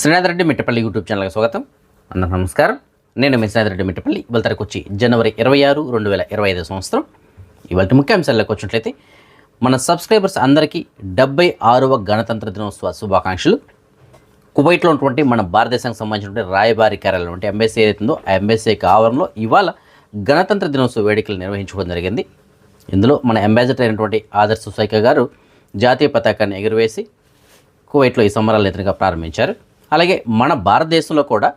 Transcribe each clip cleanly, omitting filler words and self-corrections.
Srinath Reddy Mittapalli YouTube ఛానల్కి స్వాగతం. అందరికీ నమస్కారం. నేను మీ శ్రీనాథ్ రెడ్డి మిట్టపల్లి. ఇవాళ తారీఖు వచ్చి జనవరి 26, 2025 సంవత్సరం. ఇవాళ ముఖ్యాంశాల్లోకి వచ్చినట్లయితే మన సబ్స్క్రైబర్స్ అందరికీ 76వ గణతంత్ర దినోత్సవ శుభాకాంక్షలు. కువైట్లో ఉన్నటువంటి మన భారతదేశానికి సంబంధించినటువంటి రాయబారి కార్యాలయం అంటే ఎంబసీ ఏదైతుందో ఆ ఎంబసీ ఆవరణలో ఇవాళ గణతంత్ర దినోత్సవ వేడుకలు నిర్వహించుకోవడం జరిగింది. ఇందులో మన అంబాసిడర్ అయినటువంటి ఆదర్శ్ సుసైక గారు జాతీయ పతాకాన్ని ఎగురవేసి కువైట్లో ఈ సంబరాలు ఎదురుగా ప్రారంభించారు. అలాగే మన భారతదేశంలో కూడా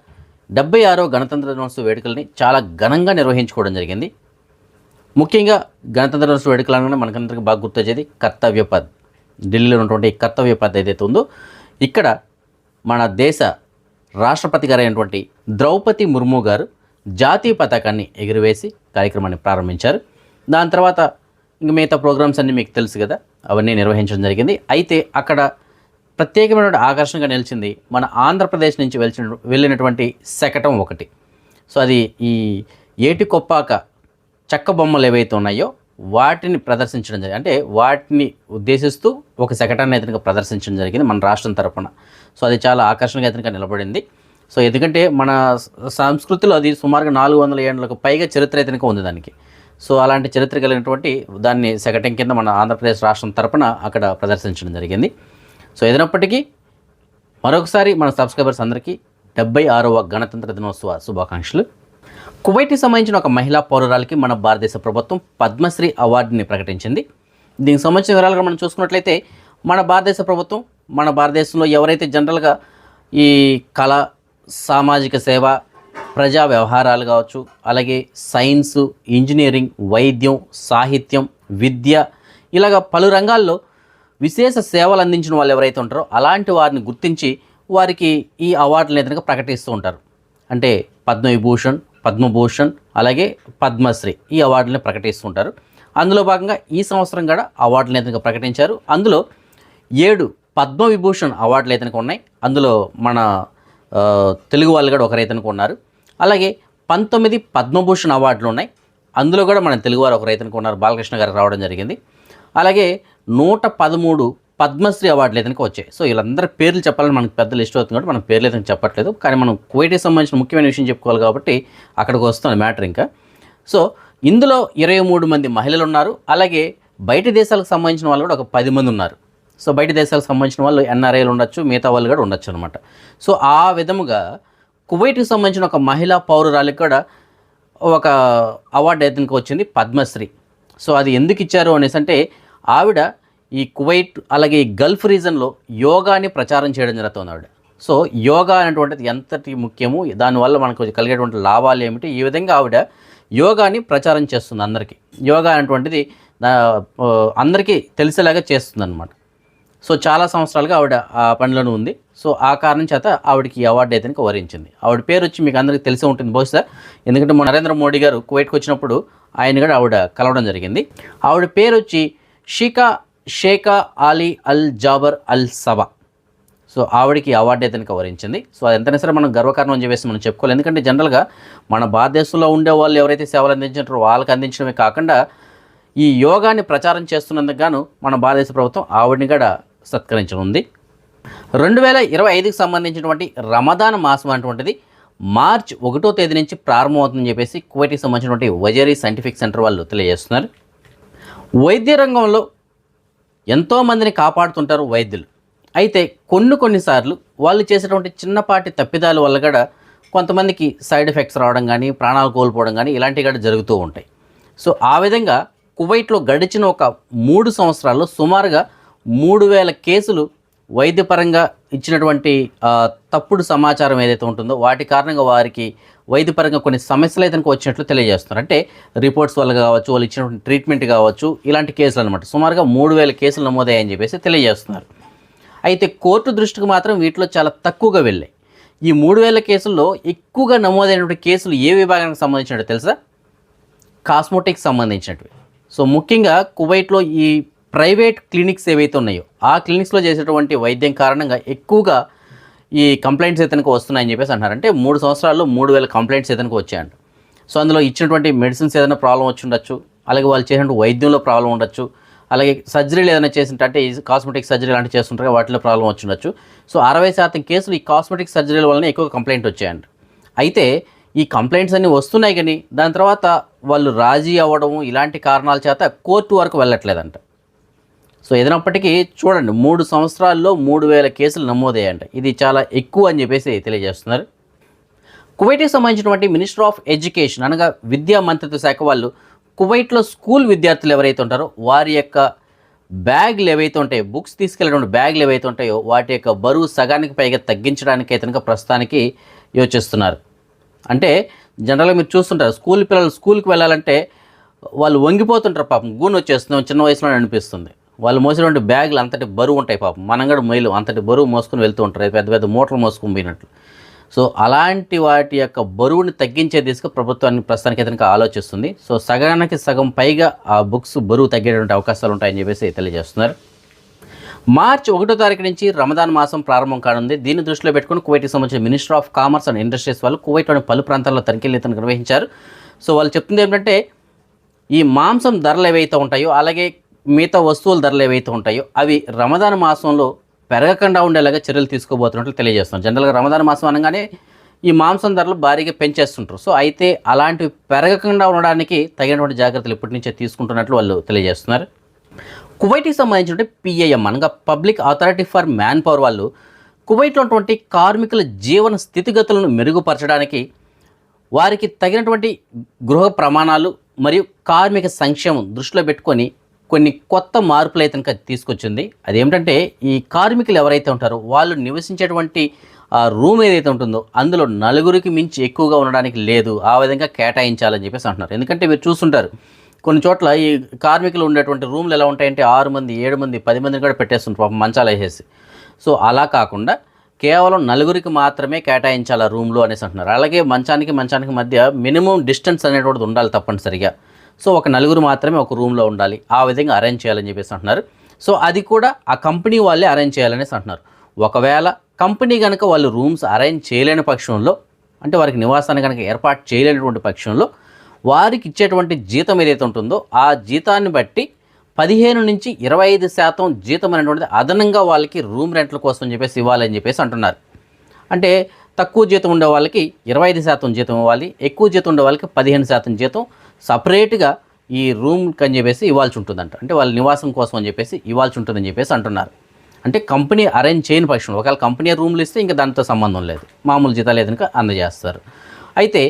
76వ గణతంత్ర దినోత్సవ వేడుకల్ని చాలా ఘనంగా నిర్వహించుకోవడం జరిగింది. ముఖ్యంగా గణతంత్ర దినోత్సవ వేడుకలు అనగానే మనకందరికీ బాగా గుర్తొచ్చేది కర్తవ్య పథ్. ఢిల్లీలో ఉన్నటువంటి కర్తవ్య పథ్ ఏదైతే ఉందో ఇక్కడ మన దేశ రాష్ట్రపతి గారు అయినటువంటి ద్రౌపది ముర్ము గారు జాతీయ పతాకాన్ని ఎగురవేసి కార్యక్రమాన్ని ప్రారంభించారు. దాని తర్వాత ఇంక మిగతా ప్రోగ్రామ్స్ అన్నీ మీకు తెలుసు కదా, అవన్నీ నిర్వహించడం జరిగింది. అయితే అక్కడ ప్రత్యేకమైన ఆకర్షణగా నిలిచింది మన ఆంధ్రప్రదేశ్ నుంచి వెళ్ళినటువంటి శకటం ఒకటి. సో అది ఈ ఏటికొప్పాక చెక్క బొమ్మలు ఏవైతే ఉన్నాయో వాటిని ప్రదర్శించడం జరిగింది. అంటే వాటిని ఉద్దేశిస్తూ ఒక శకటాన్ని అయితే ప్రదర్శించడం జరిగింది మన రాష్ట్రం తరపున. సో అది చాలా ఆకర్షణగా అయితే నిలబడింది. సో ఎందుకంటే మన సంస్కృతిలో అది సుమారుగా 400 ఏళ్ళకు పైగా చరిత్ర అయితే ఉంది దానికి. సో అలాంటి చరిత్ర కలిగినటువంటి దాన్ని శకటం కింద మన ఆంధ్రప్రదేశ్ రాష్ట్రం తరపున అక్కడ ప్రదర్శించడం జరిగింది. సో ఏదైనప్పటికీ మరొకసారి మన సబ్స్క్రైబర్స్ అందరికీ 76వ గణతంత్ర దినోత్సవ శుభాకాంక్షలు. కువైట్కి సంబంధించిన ఒక మహిళా పౌరురాలకి మన భారతదేశ ప్రభుత్వం పద్మశ్రీ అవార్డుని ప్రకటించింది. దీనికి సంబంధించిన వివరాలుగా మనం చూసుకున్నట్లయితే మన భారతదేశ ప్రభుత్వం మన భారతదేశంలో ఎవరైతే జనరల్గా ఈ కళ, సామాజిక సేవ, ప్రజా వ్యవహారాలు కావచ్చు, అలాగే సైన్సు, ఇంజనీరింగ్, వైద్యం, సాహిత్యం, విద్య ఇలాగ పలు రంగాల్లో విశేష సేవలు అందించిన వాళ్ళు ఎవరైతే ఉంటారో అలాంటి వారిని గుర్తించి వారికి ఈ అవార్డులను ఏదైనా ప్రకటిస్తూ ఉంటారు. అంటే పద్మవిభూషణ్, పద్మభూషణ్, అలాగే పద్మశ్రీ ఈ అవార్డులను ప్రకటిస్తుంటారు. అందులో భాగంగా ఈ సంవత్సరం కూడా అవార్డులను ఏదైనా ప్రకటించారు. అందులో 7 పద్మవిభూషణ్ అవార్డులు అయితే ఉన్నాయి. అందులో మన తెలుగు వాళ్ళు కూడా ఒకరైతనుకు ఉన్నారు. అలాగే 19 పద్మభూషణ్ అవార్డులు ఉన్నాయి. అందులో కూడా మన తెలుగు వారు ఒకరైతనుకు ఉన్నారు, బాలకృష్ణ గారు రావడం జరిగింది. అలాగే 113 పద్మశ్రీ అవార్డులు అయితే వచ్చాయి. సో వీళ్ళందరి పేర్లు చెప్పాలని మనకు పెద్ద లిస్ట్ అవుతుంది కాబట్టి మనం పేర్లు అయితే చెప్పట్లేదు. కానీ మనం కువైట్కి సంబంధించిన ముఖ్యమైన విషయం చెప్పుకోవాలి కాబట్టి అక్కడికి వస్తుంది మ్యాటర్ ఇంకా. సో ఇందులో 23 మంది మహిళలు ఉన్నారు. అలాగే బయట దేశాలకు సంబంధించిన వాళ్ళు కూడా ఒక 10 మంది ఉన్నారు. సో బయట దేశాలకు సంబంధించిన వాళ్ళు ఎన్ఆర్ఐలు ఉండొచ్చు, మిగతా వాళ్ళు కూడా ఉండొచ్చు అనమాట. సో ఆ విధముగా కువైట్కి సంబంధించిన ఒక మహిళా పౌరురాలికి కూడా ఒక అవార్డు అయితే వచ్చింది, పద్మశ్రీ. సో అది ఎందుకు ఇచ్చారు అనేసి అంటే ఆవిడ ఈ కువైట్ అలాగే ఈ గల్ఫ్ రీజన్లో యోగాని ప్రచారం చేయడం జరుగుతుంది ఆవిడ. సో యోగా అనేటువంటిది ఎంతటి ముఖ్యము, దానివల్ల మనకు కలిగేటువంటి లాభాలు ఏమిటి, ఈ విధంగా ఆవిడ యోగాని ప్రచారం చేస్తుంది అందరికీ. యోగా అనేటువంటిది అందరికీ తెలిసేలాగా చేస్తుంది అనమాట. సో చాలా సంవత్సరాలుగా ఆవిడ ఆ పనిలోనే ఉంది. సో ఆ కారణం చేత ఆవిడకి ఈ అవార్డు అయితే వరించింది. ఆవిడ పేరు వచ్చి మీకు అందరికీ తెలిసే ఉంటుంది బహుశా, ఎందుకంటే మన నరేంద్ర మోడీ గారు కువైట్కి వచ్చినప్పుడు ఆయన కూడా ఆవిడ కలవడం జరిగింది. ఆవిడ పేరు వచ్చి Sheikha Ali Al Jaber Al Sabah. So ఆవిడకి అవార్డు అయితే వరించింది. సో అది ఎంతైనా సరే మనం గర్వకారణం అని చెప్పేసి మనం చెప్పుకోవాలి. ఎందుకంటే జనరల్గా మన భారతదేశంలో ఉండే వాళ్ళు ఎవరైతే సేవలు అందించారో వాళ్ళకి అందించడమే కాకుండా ఈ యోగాని ప్రచారం చేస్తున్నందుకు గాను మన భారతదేశ ప్రభుత్వం ఆవిడని కూడా సత్కరించనుంది. 2025కి సంబంధించినటువంటి రమదాన్ మాసం అనేటువంటిది మార్చి 1వ తేదీ నుంచి ప్రారంభమవుతుందని చెప్పేసి కువైట్కి సంబంధించినటువంటి వజేరీ సైంటిఫిక్ సెంటర్ వాళ్ళు తెలియజేస్తున్నారు. వైద్య రంగంలో ఎంతోమందిని కాపాడుతుంటారు వైద్యులు. అయితే కొన్నిసార్లు వాళ్ళు చేసేటువంటి చిన్నపాటి తప్పిదాల వల్ల కూడా కొంతమందికి సైడ్ ఎఫెక్ట్స్ రావడం కానీ, ప్రాణాలు కోల్పోవడం కానీ ఇలాంటివి కూడా జరుగుతూ ఉంటాయి. సో ఆ విధంగా కువైట్లో గడిచిన ఒక 3 సంవత్సరాల్లో సుమారుగా 3000 కేసులు వైద్యపరంగా ఇచ్చినటువంటి తప్పుడు సమాచారం ఏదైతే ఉంటుందో వాటి కారణంగా వారికి వైద్యపరంగా కొన్ని సమస్యలు అయితే వచ్చినట్లు తెలియజేస్తున్నారు. అంటే రిపోర్ట్స్ వల్ల కావచ్చు, వాళ్ళు ఇచ్చినటువంటి ట్రీట్మెంట్ కావచ్చు, ఇలాంటి కేసులు అనమాట. సుమారుగా 3000 కేసులు నమోదయ్యాయని చెప్పేసి తెలియజేస్తున్నారు. అయితే కోర్టు దృష్టికి మాత్రం వీటిలో చాలా తక్కువగా వెళ్ళాయి. ఈ 3000 కేసుల్లో ఎక్కువగా నమోదైనటువంటి కేసులు ఏ విభాగానికి సంబంధించినట్టు తెలుసా? కాస్మోటిక్స్ సంబంధించినవి. సో ముఖ్యంగా కువైట్లో ఈ ప్రైవేట్ క్లినిక్స్ ఏవైతే ఉన్నాయో ఆ క్లినిక్స్లో చేసేటువంటి వైద్యం కారణంగా ఎక్కువగా ఈ కంప్లైంట్స్ అయితే వస్తున్నాయని చెప్పేసి అంటున్నారు. అంటే 3 సంవత్సరాల్లో 3000 కంప్లైంట్స్ అయితే వచ్చాయంట. సో అందులో ఇచ్చినటువంటి మెడిసిన్స్ ఏదైనా ప్రాబ్లం వచ్చి ఉండొచ్చు, అలాగే వాళ్ళు చేసినటువంటి వైద్యంలో ప్రాబ్లం ఉండొచ్చు, అలాగే సర్జరీలు ఏదైనా చేసింటే ఈ కాస్మెటిక్ సర్జరీ లాంటివి చేస్తుంటారు, వాటిలో ప్రాబ్లం వచ్చుండొచ్చు. సో 60% కేసులు ఈ కాస్మెటిక్ సర్జరీల వలన ఎక్కువ కంప్లైంట్ వచ్చాయండి. అయితే ఈ కంప్లైంట్స్ అన్నీ వస్తున్నాయి కానీ దాని తర్వాత వాళ్ళు రాజీ అవ్వడము ఇలాంటి కారణాల చేత కోర్టు వరకు వెళ్ళట్లేదంట. సో ఏదైనప్పటికీ చూడండి 3 సంవత్సరాల్లో 3000 కేసులు నమోదయ్యాయంట. ఇది చాలా ఎక్కువ అని చెప్పేసి తెలియజేస్తున్నారు. కువైట్కి సంబంధించినటువంటి మినిస్టర్ ఆఫ్ ఎడ్యుకేషన్ అనగా విద్యా మంత్రిత్వ శాఖ వాళ్ళు కువైట్లో స్కూల్ విద్యార్థులు ఎవరైతే ఉంటారో వారి యొక్క బ్యాగ్లు ఏవైతే ఉంటాయో, బుక్స్ తీసుకెళ్ళినటువంటి బ్యాగ్లు ఏవైతే ఉంటాయో వాటి యొక్క బరువు సగానికి పైగా తగ్గించడానికి అయితే కనుక ప్రస్తుతానికి యోచిస్తున్నారు. అంటే జనరల్గా మీరు చూస్తుంటారు స్కూల్ పిల్లలు స్కూల్కి వెళ్ళాలంటే వాళ్ళు వంగిపోతుంటారు, పాపం గూను వచ్చేస్తుంది చిన్న వయసులో అనిపిస్తుంది. వాళ్ళు మోసినటువంటి బ్యాగులు అంతటి బరువు ఉంటాయి, పాపం మనం కూడా మొయ్యలు అంతటి బరువు మోసుకొని వెళ్తూ ఉంటారు, పెద్ద పెద్ద మూటలు మోసుకొని పోయినట్లు. సో అలాంటి వాటి యొక్క బరువుని తగ్గించే దిశగా ప్రభుత్వాన్ని ప్రస్తుతానికి అయితే ఆలోచిస్తుంది. సో సగానికి సగం పైగా ఆ బుక్స్ బరువు తగ్గేటువంటి అవకాశాలు ఉంటాయని చెప్పేసి తెలియజేస్తున్నారు. మార్చి 1వ తారీఖు నుంచి రమదాన్ మాసం ప్రారంభం కానుంది. దీన్ని దృష్టిలో పెట్టుకుని కువైట్కి సంబంధించిన minister of commerce and industries వాళ్ళు కువైట్లోని పలు ప్రాంతాల్లో తనిఖీలు నిర్వహించారు. సో వాళ్ళు చెప్తుంది ఏంటంటే ఈ మాంసం ధరలు ఏవైతే ఉంటాయో అలాగే మిగతా వస్తువుల ధరలు ఏవైతే ఉంటాయో అవి రమదాన్ మాసంలో పెరగకుండా ఉండేలాగా చర్యలు తీసుకోబోతున్నట్లు తెలియజేస్తున్నారు. జనరల్గా రమదాన్ మాసం అనగానే ఈ మాంసం ధరలు భారీగా పెంచేస్తుంటారు. సో అయితే అలాంటివి పెరగకుండా ఉండడానికి తగినటువంటి జాగ్రత్తలు ఇప్పటి నుంచే తీసుకుంటున్నట్లు వాళ్ళు తెలియజేస్తున్నారు. కువైట్కి సంబంధించిన పిఐఎం అనగా public authority for man power వాళ్ళు కువైట్లో ఉన్నటువంటి కార్మికుల జీవన స్థితిగతులను మెరుగుపరచడానికి వారికి తగినటువంటి గృహ ప్రమాణాలు మరియు కార్మిక సంక్షేమం దృష్టిలో పెట్టుకొని కొన్ని కొత్త మార్పులు అయితే కనుక తీసుకొచ్చింది. అదేమిటంటే ఈ కార్మికులు ఎవరైతే ఉంటారో వాళ్ళు నివసించేటువంటి ఆ రూమ్ ఏదైతే ఉంటుందో అందులో 4కి మించి ఎక్కువగా ఉండడానికి లేదు, ఆ విధంగా కేటాయించాలని చెప్పేసి అంటున్నారు. ఎందుకంటే మీరు చూస్తుంటారు కొన్ని చోట్ల ఈ కార్మికులు ఉండేటువంటి రూమ్లు ఎలా ఉంటాయంటే 6 మంది 7 మంది 10 మందిని కూడా పెట్టేస్తుంటారు పాపం మంచాలు వేసేసి. సో అలా కాకుండా కేవలం 4కి మాత్రమే కేటాయించాలి ఆ రూమ్లో అనేసి అంటున్నారు. అలాగే మంచానికి మధ్య మినిమం డిస్టెన్స్ అనేటువంటిది ఉండాలి తప్పనిసరిగా. సో ఒక 4 మాత్రమే ఒక రూమ్లో ఉండాలి, ఆ విధంగా అరేంజ్ చేయాలని చెప్పేసి అంటున్నారు. సో అది కూడా ఆ కంపెనీ వాళ్ళే అరేంజ్ చేయాలనేసి అంటున్నారు. ఒకవేళ కంపెనీ కనుక వాళ్ళు రూమ్స్ అరేంజ్ చేయలేని పక్షంలో, అంటే వారికి నివాసాన్ని కనుక ఏర్పాటు చేయలేనటువంటి పక్షంలో వారికి ఇచ్చేటువంటి జీతం ఏదైతే ఉంటుందో ఆ జీతాన్ని బట్టి 15 నుంచి 25% జీతం అనేటువంటిది అదనంగా వాళ్ళకి రూమ్ రెంట్ల కోసం చెప్పేసి ఇవ్వాలని చెప్పేసి అంటున్నారు. అంటే తక్కువ జీతం ఉండే వాళ్ళకి 25% జీతం ఇవ్వాలి, ఎక్కువ జీతం ఉండే వాళ్ళకి 15% జీతం సపరేట్గా ఈ రూమ్కి అని చెప్పేసి ఇవ్వాల్సి ఉంటుందంట. అంటే వాళ్ళ నివాసం కోసం అని చెప్పేసి ఇవ్వాల్సి ఉంటుందని చెప్పేసి అంటున్నారు. అంటే కంపెనీ అరేంజ్ చేయని పక్షంలో, ఒకవేళ కంపెనీ రూమ్లు ఇస్తే ఇంకా దాంతో సంబంధం లేదు, మామూలు జీతాలు ఏదైనా అందజేస్తారు. అయితే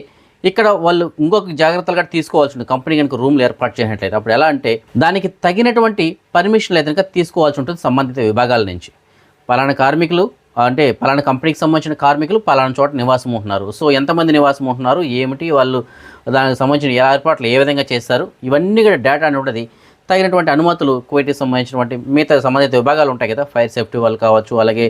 ఇక్కడ వాళ్ళు ఇంకొక జాగ్రత్తలు కూడా తీసుకోవాల్సి ఉంటుంది. కంపెనీ కనుక రూమ్లు ఏర్పాటు చేసినట్లయితే అప్పుడు ఎలా అంటే దానికి తగినటువంటి పర్మిషన్లు ఏదైనా తీసుకోవాల్సి ఉంటుంది సంబంధిత విభాగాల నుంచి. పలానా కార్మికులు అంటే పలానా కంపెనీకి సంబంధించిన కార్మికులు పలానా చోట నివాసం ఉంటున్నారు, సో ఎంతమంది నివాసం ఉంటున్నారు ఏమిటి, వాళ్ళు దానికి సంబంధించిన ఏర్పాట్లు ఏ విధంగా చేస్తారు, ఇవన్నీ కూడా డేటా అని ఉంటుంది. తగినటువంటి అనుమతులు కువైట్కి సంబంధించినటువంటి మిగతా సంబంధిత విభాగాలు ఉంటాయి కదా, ఫైర్ సేఫ్టీ వాళ్ళు కావచ్చు, అలాగే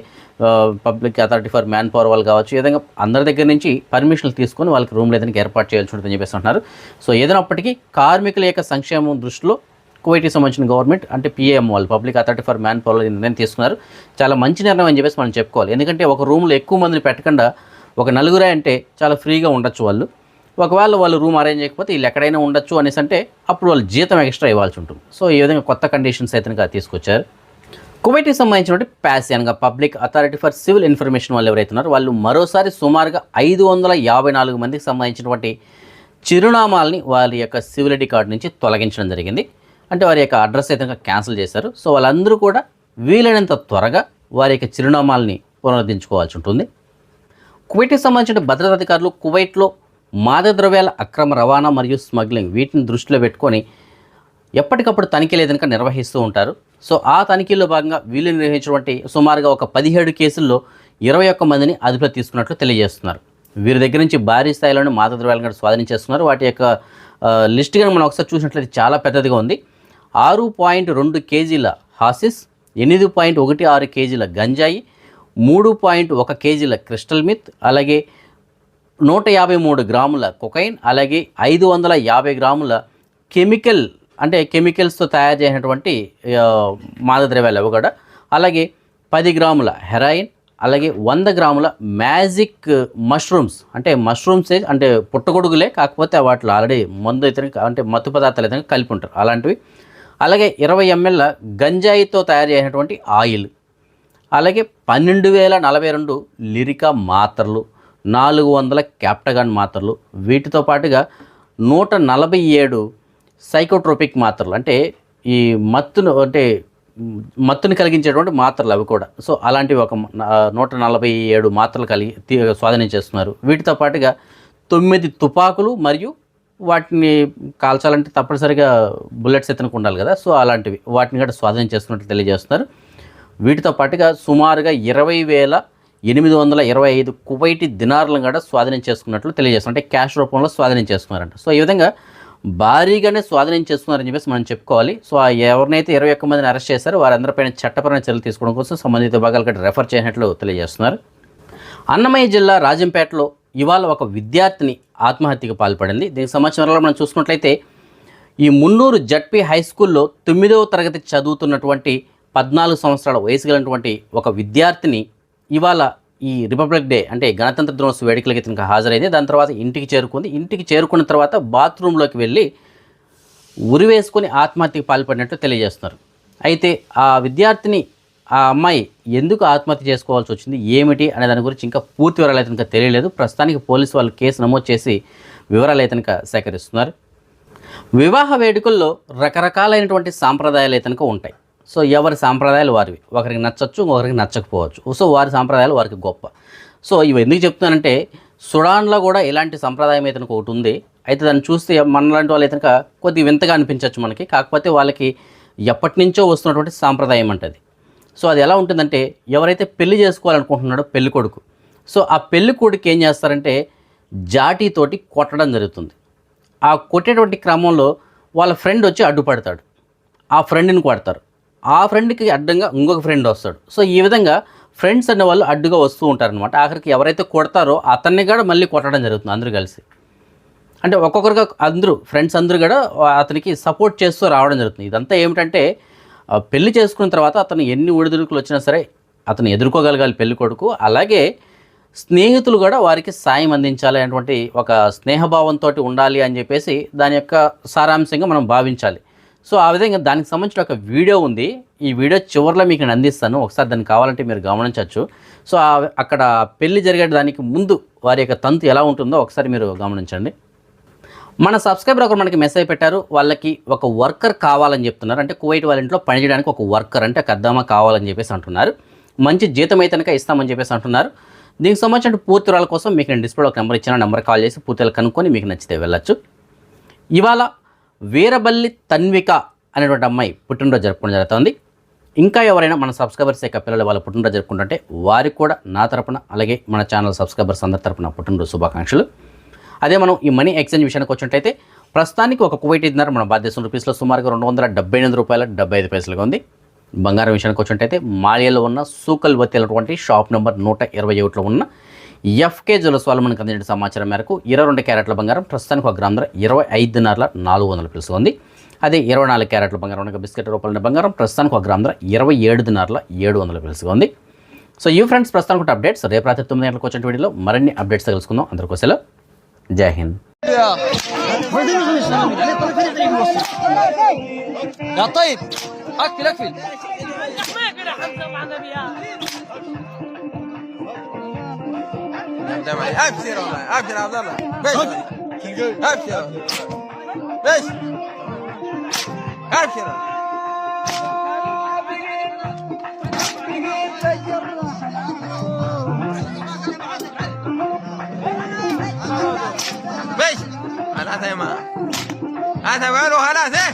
public authority for man power వాళ్ళు కావచ్చు, ఈ విధంగా అందరి దగ్గర నుంచి పర్మిషన్లు తీసుకొని వాళ్ళకి రూమ్లు ఏదైనా ఏర్పాటు చేయాల్సి ఉంటుందని చెప్పేసి అంటున్నారు. సో ఏదైనప్పటికీ కార్మికుల యొక్క సంక్షేమం దృష్టిలో కువైట్కి సంబంధించిన గవర్నమెంట్ అంటే పిఏఎం వాళ్ళు public authority for man power నిర్ణయం తీసుకున్నారు. చాలా మంచి నిర్ణయం అని చెప్పేసి మనం చెప్పుకోవాలి. ఎందుకంటే ఒక రూమ్లో ఎక్కువ మందిని పెట్టకుండా ఒక 4 అంటే చాలా ఫ్రీగా ఉండొచ్చు వాళ్ళు. ఒకవేళ వాళ్ళు రూమ్ అరేంజ్ చేయకపోతే వీళ్ళు ఎక్కడైనా ఉండొచ్చు అనేసి అంటే అప్పుడు వాళ్ళు జీతం ఎక్స్ట్రా ఇవ్వాల్సి ఉంటుంది. సో ఈ విధంగా కొత్త కండిషన్స్ అయితే తీసుకొచ్చారు. కువైట్కి సంబంధించిన పాసి అనగా public authority for civil information వాళ్ళు ఎవరైతే ఉన్నారో వాళ్ళు మరోసారి సుమారుగా 554 మందికి సంబంధించినటువంటి చిరునామాలని వారి యొక్క సివిల్ ఐడి కార్డు నుంచి తొలగించడం జరిగింది. అంటే వారి యొక్క అడ్రస్ అయితే క్యాన్సిల్ చేశారు. సో వాళ్ళందరూ కూడా వీలైనంత త్వరగా వారి యొక్క చిరునామాలని పునరుద్ధరించుకోవాల్సి ఉంటుంది. కువైట్కి సంబంధించిన భద్రతా అధికారులు కువైట్లో మాదక ద్రవ్యాల అక్రమ రవాణా మరియు స్మగ్లింగ్ వీటిని దృష్టిలో పెట్టుకొని ఎప్పటికప్పుడు తనిఖీలు ఏదైనా నిర్వహిస్తూ ఉంటారు. సో ఆ తనిఖీల్లో భాగంగా వీళ్ళు నిర్వహించినటువంటి సుమారుగా ఒక 17 కేసుల్లో 21 మందిని అదుపులో తీసుకున్నట్లు తెలియజేస్తున్నారు. వీరి దగ్గర నుంచి భారీ స్థాయిలోనే మాదక ద్రవ్యాలను కూడా స్వాధీనం చేస్తున్నారు. వాటి యొక్క లిస్ట్ కానీ మనం ఒకసారి చూసినట్లయితే చాలా పెద్దదిగా ఉంది. 6.2 కేజీల హాసిస్, 8.16 కేజీల గంజాయి, 3.1 కేజీల క్రిస్టల్ మిత్, అలాగే 153 గ్రాముల కొకైన్, అలాగే 550 గ్రాముల కెమికల్ అంటే కెమికల్స్తో తయారు చేసినటువంటి మాదక ద్రవ్యాలు అవి కూడా, అలాగే 10 గ్రాముల హెరాయిన్, అలాగే 100 గ్రాముల మ్యాజిక్ మష్రూమ్స్ అంటే మష్రూమ్స్ అంటే పుట్టగొడుగులే కాకపోతే వాటిలో ఆల్రెడీ మందు అయితే అంటే మత్తు పదార్థాలు అయితే కలిపి ఉంటారు అలాంటివి, అలాగే 20 ml గంజాయితో తయారు చేసినటువంటి ఆయిల్, అలాగే 12,042 లిరికా మాత్రలు, 400 క్యాప్టగాన్ మాత్రలు, వీటితో పాటుగా 147 సైకోట్రోపిక్ మాత్రలు, అంటే ఈ మత్తుని కలిగించేటువంటి మాత్రలు అవి కూడా. సో అలాంటివి ఒక 147 మాత్రలు స్వాధీనం చేస్తున్నారు. వీటితో పాటుగా 9 తుపాకులు, మరియు వాటిని కాల్చాలంటే తప్పనిసరిగా బుల్లెట్స్ ఎత్తనకు ఉండాలి కదా, సో అలాంటివి వాటిని కూడా స్వాధీనం చేసుకున్నట్లు తెలియజేస్తున్నారు. వీటితో పాటుగా సుమారుగా 20,825 కువైటీ దినార్లను కూడా స్వాధీనం చేసుకున్నట్లు తెలియజేస్తున్నారు. అంటే క్యాష్ రూపంలో స్వాధీనం చేసుకున్నారంట. సో ఈ విధంగా భారీగానే స్వాధీనం చేసుకున్నారని చెప్పేసి మనం చెప్పుకోవాలి. సో ఎవరినైతే 21 మందిని అరెస్ట్ చేశారో వారందరిపైన చట్టపరమైన చర్యలు తీసుకోవడం కోసం సంబంధిత విభాగాలకు రెఫర్ చేసినట్లు తెలియజేస్తున్నారు. అన్నమయ్య జిల్లా రాజంపేటలో ఇవాళ ఒక విద్యార్థిని ఆత్మహత్యకు పాల్పడింది. దీనికి సంబంధించిన మనం చూసుకున్నట్లయితే ఈ మున్నూరు జడ్పీ హై స్కూల్లో 9వ తరగతి చదువుతున్నటువంటి 14 సంవత్సరాల వయసు కలిగినటువంటి ఒక విద్యార్థిని ఇవాళ ఈ రిపబ్లిక్ డే అంటే గణతంత్ర దినోత్సవ వేడుకలకి తనకు హాజరైంది. దాని తర్వాత ఇంటికి చేరుకుంది. ఇంటికి చేరుకున్న తర్వాత బాత్రూంలోకి వెళ్ళి ఉరివేసుకొని ఆత్మహత్యకు పాల్పడినట్టు తెలియజేస్తున్నారు. అయితే ఆ విద్యార్థిని, ఆ అమ్మాయి ఎందుకు ఆత్మహత్య చేసుకోవాల్సి వచ్చింది, ఏమిటి అనే దాని గురించి ఇంకా పూర్తి వివరాలు అయితే ఇంకా తెలియలేదు. ప్రస్తుతానికి పోలీసు వాళ్ళు కేసు నమోదు చేసి వివరాలు అయితే ఇంకా సేకరిస్తున్నారు. వివాహ వేడుకల్లో రకరకాలైనటువంటి సాంప్రదాయాలు అయితే కనుక ఉంటాయి. సో ఎవరి సాంప్రదాయాలు వారివి, ఒకరికి నచ్చచ్చు, ఒకరికి నచ్చకపోవచ్చు. సో వారి సాంప్రదాయాలు వారికి గొప్ప. సో ఇవి ఎందుకు చెప్తున్నానంటే సుడాన్లో కూడా ఇలాంటి సంప్రదాయం అయితే ఒకటి ఉంది. అయితే దాన్ని చూస్తే మనలాంటి వాళ్ళు అయితే కొద్దిగా వింతగా అనిపించవచ్చు మనకి. కాకపోతే వాళ్ళకి ఎప్పటి నుంచో వస్తున్నటువంటి సాంప్రదాయం అంటది. సో అది ఎలా ఉంటుందంటే ఎవరైతే పెళ్లి చేసుకోవాలనుకుంటున్నాడో పెళ్లి కొడుకు, సో ఆ పెళ్లి కొడుకు ఏం చేస్తారంటే జాటీతోటి కొట్టడం జరుగుతుంది. ఆ కొట్టేటువంటి క్రమంలో వాళ్ళ ఫ్రెండ్ వచ్చి అడ్డుపడతాడు, ఆ ఫ్రెండ్ని కొడతారు. ఆ ఫ్రెండ్కి అడ్డంగా ఇంకొక ఫ్రెండ్ వస్తాడు. సో ఈ విధంగా ఫ్రెండ్స్ అనే వాళ్ళు అడ్డుగా వస్తూ ఉంటారనమాట. ఆఖరికి ఎవరైతే కొడతారో అతన్ని కూడా మళ్ళీ కొట్టడం జరుగుతుంది అందరూ కలిసి. అంటే ఒక్కొక్కరుగా అందరూ ఫ్రెండ్స్ అందరూ కూడా అతనికి సపోర్ట్ చేస్తూ రావడం జరుగుతుంది. ఇదంతా ఏమిటంటే పెళ్లి చేసుకున్న తర్వాత అతను ఎన్ని ఒడిదుడుకులు వచ్చినా సరే అతను ఎదుర్కోగలగాలి పెళ్లి కొడుకు. అలాగే స్నేహితులు కూడా వారికి సాయం అందించాలి అనేటువంటి ఒక స్నేహభావంతో ఉండాలి అని చెప్పేసి దాని యొక్క సారాంశంగా మనం భావించాలి. సో ఆ విధంగా దానికి సంబంధించిన ఒక వీడియో ఉంది. ఈ వీడియో చివరిలో మీకు నేను అందిస్తాను, ఒకసారి దాన్ని కావాలంటే మీరు గమనించవచ్చు. సో అక్కడ పెళ్లి జరిగే దానికి ముందు వారి యొక్క తంతు ఎలా ఉంటుందో ఒకసారి మీరు గమనించండి. మన సబ్స్క్రైబర్ ఒకరు మనకి మెసేజ్ పెట్టారు, వాళ్ళకి ఒక వర్కర్ కావాలని చెప్తున్నారు. అంటే కువైట్ వాళ్ళ ఇంట్లో పనిచేయడానికి ఒక వర్కర్ అంటే కద్దామా కావాలని చెప్పేసి అంటున్నారు. మంచి జీతం అయితే కనుక ఇస్తామని చెప్పేసి అంటున్నారు. దీనికి సంబంధించిన పూర్తి వివరాల కోసం మీకు నేను డిస్ప్లేలో ఒక నెంబర్ ఇచ్చిన నెంబర్ కాల్ చేసి పూర్తిగా కనుక్కొని మీకు నచ్చితే వెళ్ళొచ్చు. ఇవాళ వీరబల్లి తన్విక అనేటువంటి అమ్మాయి పుట్టినరోజు జరుపుకోవడం జరుగుతుంది. ఇంకా ఎవరైనా మన సబ్స్క్రైబర్స్ యొక్క పిల్లలు వాళ్ళ పుట్టినరోజు జరుపుకుంటుంటే వారికి కూడా నా తరపున అలాగే మన ఛానల్ సబ్స్క్రైబర్స్ అందరి తరపున పుట్టినరోజు శుభాకాంక్షలు. అదే మనం ఈ మనీ ఎక్స్చేంజ్ విషయానికి వచ్చినట్టయితే ప్రస్తుతానికి ఒక కువైట్ దినార్ మన భారతదేశం రూపీస్లో సుమారుగా 278 రూపాయల 75 పైసలుగా ఉంది. బంగారం విషయానికి వచ్చినట్టయితే మాలియాలో ఉన్న సూకల్ వత్తి అనేటువంటి షాప్ నెంబర్ 121లో ఉన్న ఎఫ్కే జ్యువెలర్స్ వాళ్ళు మనకు అందించిన సమాచారం మేరకు 22 క్యారెట్ల బంగారం ప్రస్తుతానికి ఒక గ్రామ్ ధర 25 దినార్ల 400 పైసలుగా ఉంది. అదే 24 క్యారెట్ల బంగారం ఉన్న బిస్కెట్ రూపాయల బంగారం ప్రస్తుతానికి ఒక గ్రామ్ ధర 27 దినార్ల 700 పైసలుగా ఉంది. సో ఈ ఫ్రెండ్స్ ప్రస్తుతానికి అప్డేట్స్. రేపు రాత్రి 9 గంటలకు వచ్చిన వీడియోలో మరిన్ని అప్డేట్స్ తెలుసుకుందాం. అందరికోసం జై హింద్. يا طيب اقفل اقفل ابشر والله ابشر يا عبد الله ابشر بس ابشر بس خلاص يا ما هذا قالوا خلاص ايه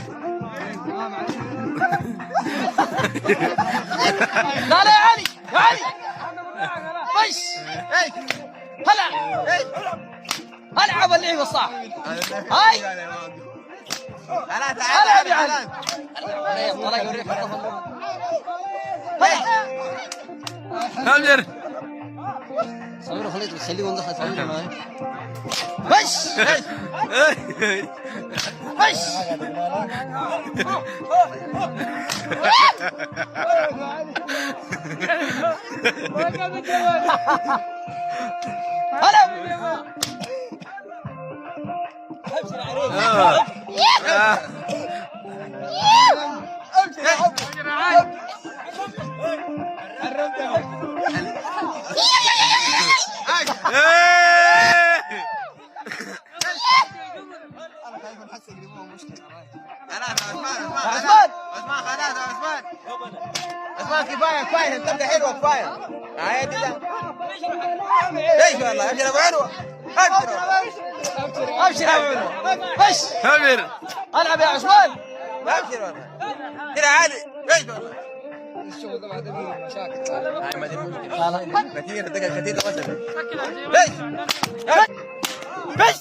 لا لا يا علي يا علي بس ايه هلا ايه هلا عبد اللي بالصح هاي هلا تعال يا علي طلع يوريك هلا امجر صوروا خليط خليه وندخل صوروا معي بس بس هلا عثمان كفايه انت تبدا حلوه كفايه عادي ده ايش والله ابشر ابو عنوه ابشر يا ابو عنوه خش كبير العب يا عثمان ابشر والله كده عادي ايش والله الشغل ده بعدين فيه مشاكل. هاي ما دي مشكله كثير دقه كثير مثلا ليش